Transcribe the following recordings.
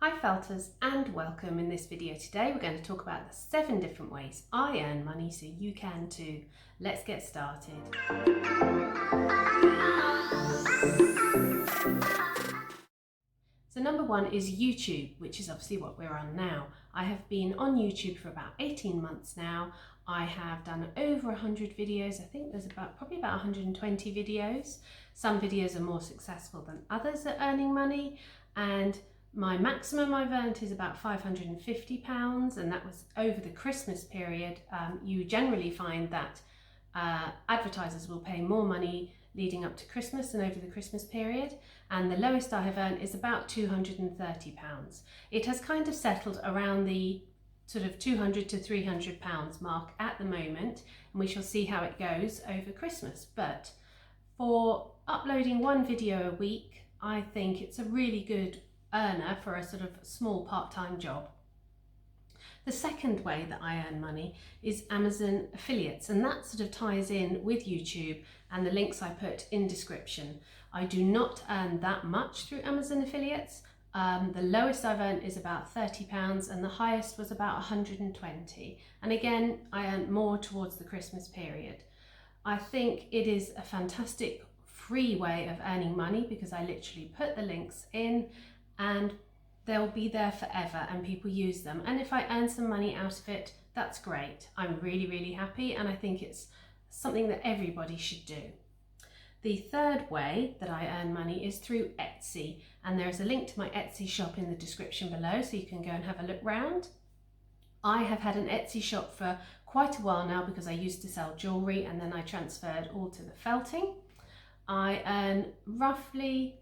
Hi Felters and welcome. In this video today we're going to talk about the 7 different ways I earn money so you can too. Let's get started. So number 1 is YouTube, which is obviously what we're on now. I have been on YouTube for about 18 months now. I have done over 100 videos. I think there's probably about 120 videos. Some videos are more successful than others at earning money, and my maximum I've earned is about £550, and that was over the Christmas period. You generally find that advertisers will pay more money leading up to Christmas and over the Christmas period, and the lowest I have earned is about £230. It has kind of settled around the sort of £200 to £300 mark at the moment, and we shall see how it goes over Christmas. But for uploading one video a week, I think it's a really good earner for a sort of small part-time job. The second way that I earn money is Amazon affiliates, and that sort of ties in with YouTube and the links I put in description. I do not earn that much through Amazon affiliates. The lowest I've earned is about £30 and the highest was about 120. And again, I earned more towards the Christmas period. I think it is a fantastic free way of earning money because I literally put the links in and they'll be there forever and people use them. And if I earn some money out of it, that's great. I'm really, really happy, and I think it's something that everybody should do. The third way that I earn money is through Etsy, and there is a link to my Etsy shop in the description below so you can go and have a look round. I have had an Etsy shop for quite a while now because I used to sell jewellery and then I transferred all to the felting. I earn roughly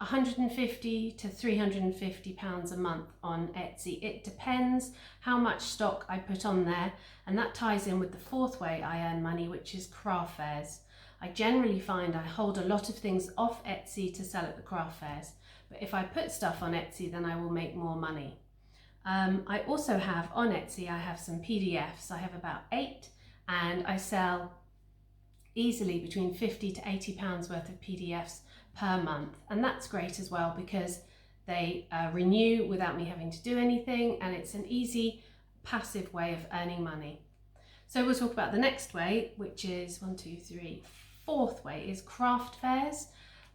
£150 to £350 a month on Etsy. It depends how much stock I put on there, and that ties in with the fourth way I earn money, which is craft fairs. I generally find I hold a lot of things off Etsy to sell at the craft fairs, but if I put stuff on Etsy then I will make more money. I also have on Etsy, I have some PDFs. I have about 8, and I sell easily between £50 to £80 worth of PDFs per month, and that's great as well because they renew without me having to do anything, and it's an easy passive way of earning money. So we'll talk about the next way, which is fourth way is craft fairs.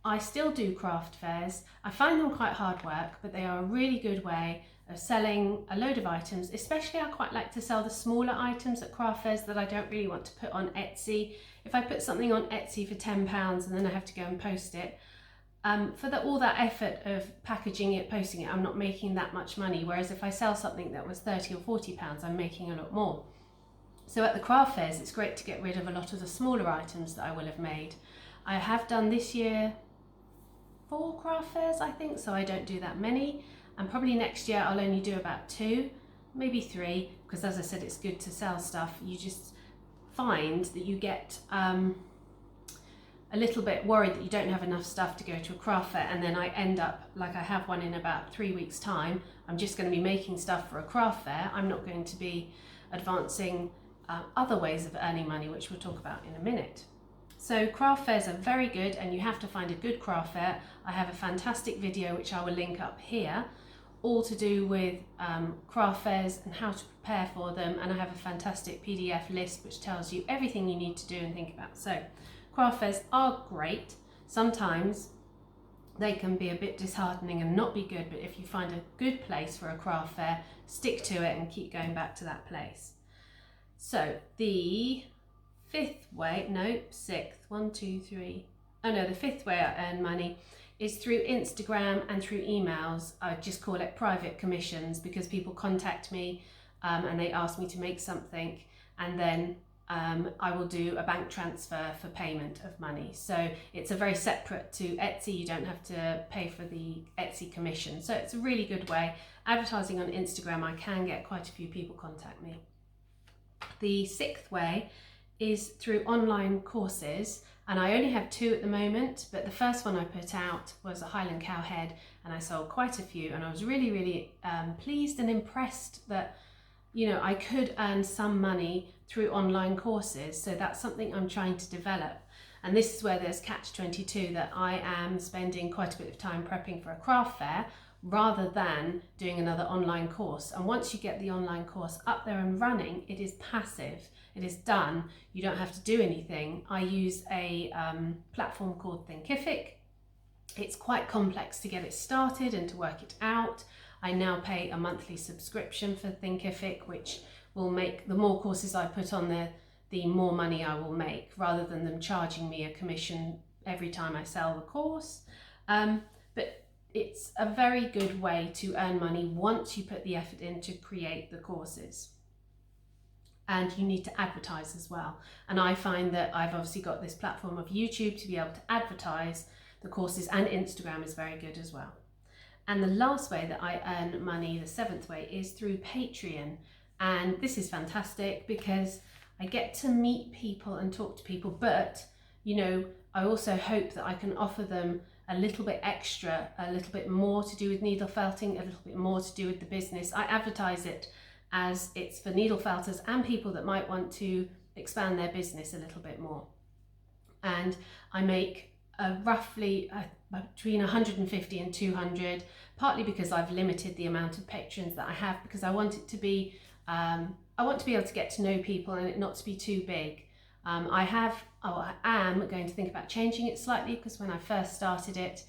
I still do craft fairs. I find them quite hard work, but they are a really good way of selling a load of items. Especially I quite like to sell the smaller items at craft fairs that I don't really want to put on Etsy. If I put something on Etsy for £10 and then I have to go and post it, for all that effort of packaging it, posting it, I'm not making that much money. Whereas if I sell something that was £30 or £40, I'm making a lot more. So at the craft fairs, it's great to get rid of a lot of the smaller items that I will have made. I have done this year 4 craft fairs, I think, so I don't do that many. And probably next year I'll only do about 2, maybe 3, because as I said, it's good to sell stuff. You just find that you get a little bit worried that you don't have enough stuff to go to a craft fair, and then I end up like I have one in about 3 weeks time. I'm just going to be making stuff for a craft fair. I'm not going to be advancing other ways of earning money, which we'll talk about in a minute. So craft fairs are very good, and you have to find a good craft fair. I have a fantastic video which I will link up here, all to do with craft fairs and how to prepare for them, and I have a fantastic PDF list which tells you everything you need to do and think about. So craft fairs are great. Sometimes they can be a bit disheartening and not be good, but if you find a good place for a craft fair, stick to it and keep going back to that place. So the fifth way I earn money is through Instagram and through emails. I just call it private commissions because people contact me and they ask me to make something, and then I will do a bank transfer for payment of money. So it's a very separate to Etsy. You don't have to pay for the Etsy commission. So it's a really good way. Advertising on Instagram, I can get quite a few people contact me. The sixth way is through online courses, and I only have 2 at the moment, but the first one I put out was a Highland cow head, and I sold quite a few, and I was really, really pleased and impressed that, you know, I could earn some money through online courses. So that's something I'm trying to develop. And this is where there's catch-22, that I am spending quite a bit of time prepping for a craft fair rather than doing another online course. And once you get the online course up there and running, it is passive, it is done, you don't have to do anything. I use a platform called Thinkific. It's quite complex to get it started and to work it out. I now pay a monthly subscription for Thinkific, which will make, the more courses I put on there, the more money I will make, rather than them charging me a commission every time I sell the course. But it's a very good way to earn money once you put the effort in to create the courses. And you need to advertise as well. And I find that I've obviously got this platform of YouTube to be able to advertise the courses, and Instagram is very good as well. And the last way that I earn money, the seventh way, is through Patreon. And this is fantastic because I get to meet people and talk to people, but you know, I also hope that I can offer them a little bit extra, a little bit more to do with needle felting, a little bit more to do with the business. I advertise it as it's for needle felters and people that might want to expand their business a little bit more. And I make roughly between 150 and 200, partly because I've limited the amount of patrons that I have, because I want it to be, I want to be able to get to know people and it not to be too big. I am going to think about changing it slightly, because when I first started it,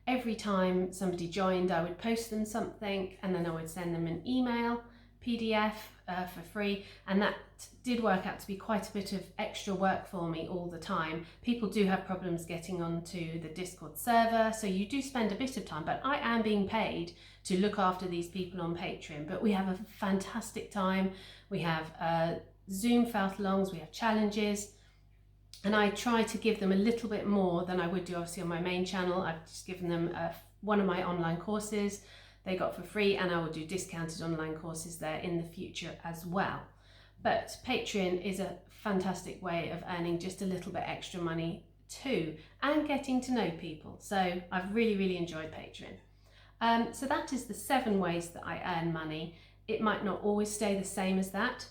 every time somebody joined, I would post them something and then I would send them an email PDF for free, and that did work out to be quite a bit of extra work for me all the time. People do have problems getting onto the Discord server, so you do spend a bit of time, but I am being paid to look after these people on Patreon. But we have a fantastic time. We have Zoom felt-alongs, we have challenges, and I try to give them a little bit more than I would do obviously on my main channel. I've just given them one of my online courses they got for free, and I will do discounted online courses there in the future as well. But Patreon is a fantastic way of earning just a little bit extra money too, and getting to know people. So I've really enjoyed Patreon. So that is the 7 ways that I earn money. It might not always stay the same as that.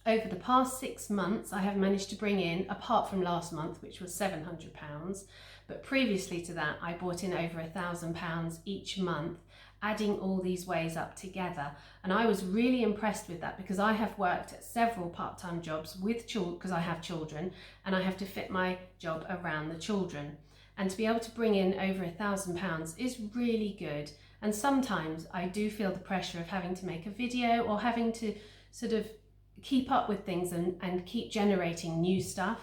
Over the past 6 months, I have managed to bring in, apart from last month, which was £700, but previously to that, I brought in over £1,000 each month, adding all these ways up together. And I was really impressed with that, because I have worked at several part-time jobs with children, because I have children, and I have to fit my job around the children. And to be able to bring in over £1,000 is really good. And sometimes I do feel the pressure of having to make a video or having to sort of keep up with things and keep generating new stuff.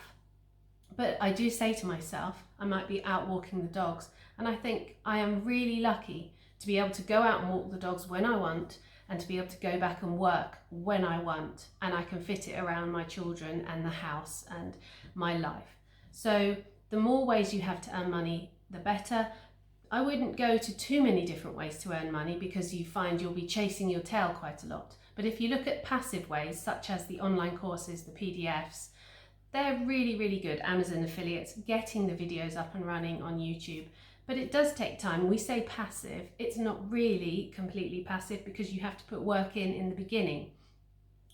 But I do say to myself, I might be out walking the dogs, and I think I am really lucky to be able to go out and walk the dogs when I want, and to be able to go back and work when I want, and I can fit it around my children and the house and my life. So the more ways you have to earn money, the better. I wouldn't go to too many different ways to earn money, because you find you'll be chasing your tail quite a lot. But if you look at passive ways, such as the online courses, the PDFs, they're really good. Amazon affiliates, getting the videos up and running on YouTube. But it does take time. We say passive, it's not really completely passive, because you have to put work in the beginning.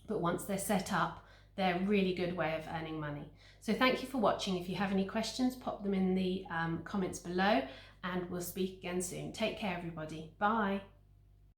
But once they're set up, they're a really good way of earning money. So thank you for watching. If you have any questions, pop them in the comments below, and we'll speak again soon. Take care, everybody. Bye.